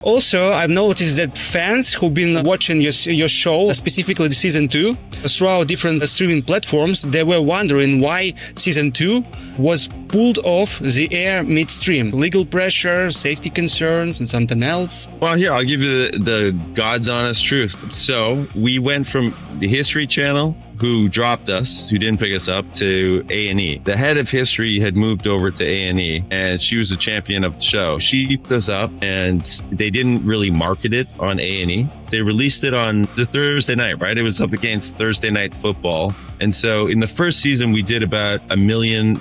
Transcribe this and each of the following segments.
Also, I've noticed that fans who've been watching your show, specifically the season 2, throughout different streaming platforms, they were wondering why season 2 was pulled off the air midstream. Legal pressure, safety concerns, and something else. Well, here, I'll give you the God's honest truth. So we went from the History Channel, who dropped us, who didn't pick us up, to A&E. The head of History had moved over to A&E, and she was the champion of the show. She picked us up, and they didn't really market it on A&E. They released it on the Thursday night, right? It was up against Thursday Night Football. And so in the first season, we did about 1.5 million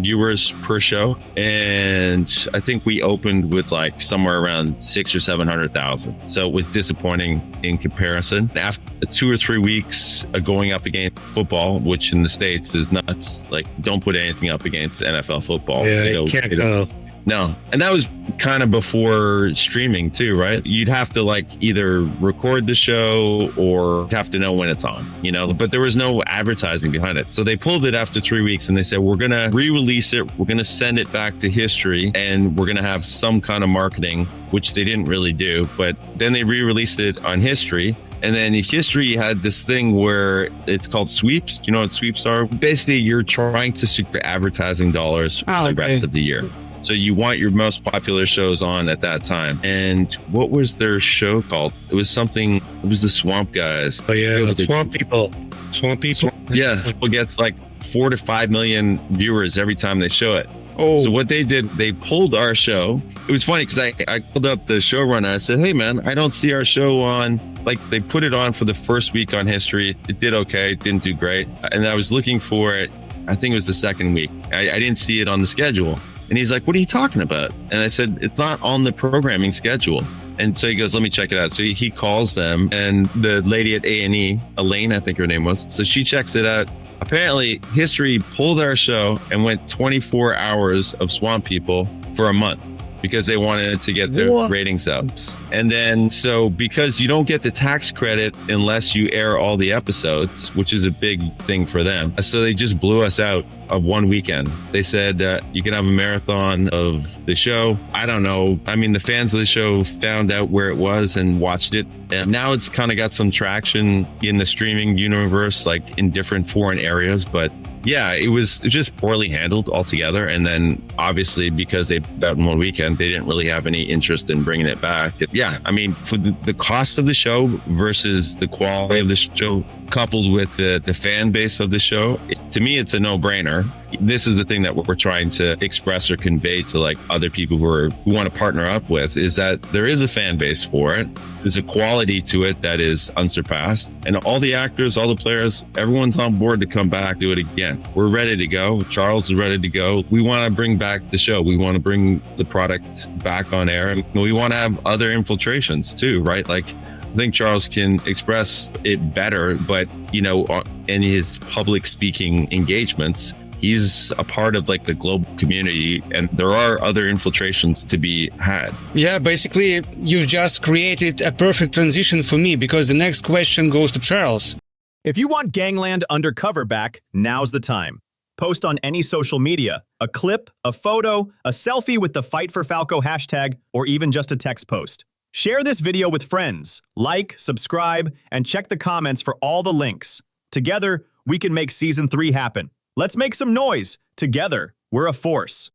viewers per show. And I think we opened with like somewhere around 600,000 or 700,000. So it was disappointing in comparison. After 2 or 3 weeks going up against football, which in the States is nuts. Like, don't put anything up against NFL football. Yeah, you can't go. No. And that was kind of before streaming too, right? You'd have to like either record the show or have to know when it's on, you know, but there was no advertising behind it. So they pulled it after 3 weeks and they said, we're going to re-release it. We're going to send it back to History and we're going to have some kind of marketing, which they didn't really do. But then they re-released it on History. And then History had this thing where it's called sweeps. Do you know what sweeps are? Basically, you're trying to secure advertising dollars for the rest of the year. So you want your most popular shows on at that time. And what was their show called? It was something, it was the Swamp Guys. Oh yeah, the Swamp People. Swamp People? Yeah, it gets like 4 to 5 million viewers every time they show it. Oh. So what they did, they pulled our show. It was funny because I called up the showrunner. I said, hey man, I don't see our show on. Like, they put it on for the first week on History. It did okay, it didn't do great. And I was looking for it, I think it was the second week. I didn't see it on the schedule. And he's like, what are you talking about? And I said, it's not on the programming schedule. And so he goes, let me check it out. So he calls them, and the lady at A&E, Elaine, I think her name was. So she checks it out. Apparently, History pulled our show and went 24 hours of Swamp People for a month because they wanted to get their ratings up. And then, so because you don't get the tax credit unless you air all the episodes, which is a big thing for them. So they just blew us out of one weekend. They said, you can have a marathon of the show. I don't know. I mean, the fans of the show found out where it was and watched it. And now it's kind of got some traction in the streaming universe, like in different foreign areas. But yeah, it was just poorly handled altogether. And then obviously because they put out in one weekend, they didn't really have any interest in bringing it back. Yeah, I mean, for the cost of the show versus the quality of the show, coupled with the fan base of the show, to me, it's a no-brainer. This is the thing that we're trying to express or convey to like other people who want to partner up with, is that there is a fan base for it. There's a quality to it that is unsurpassed. And all the actors, all the players, everyone's on board to come back, do it again. We're ready to go. Charles is ready to go. We want to bring back the show. We want to bring the product back on air. And we want to have other infiltrations too, right? Like, I think Charles can express it better, but you know, in his public speaking engagements, he's a part of like the global community, and there are other infiltrations to be had. Yeah, basically, you've just created a perfect transition for me, because the next question goes to Charles. If you want Gangland Undercover back, now's the time. Post on any social media, a clip, a photo, a selfie with the Fight for Falco hashtag, or even just a text post. Share this video with friends, like, subscribe, and check the comments for all the links. Together, we can make Season 3 happen. Let's make some noise. Together, we're a force.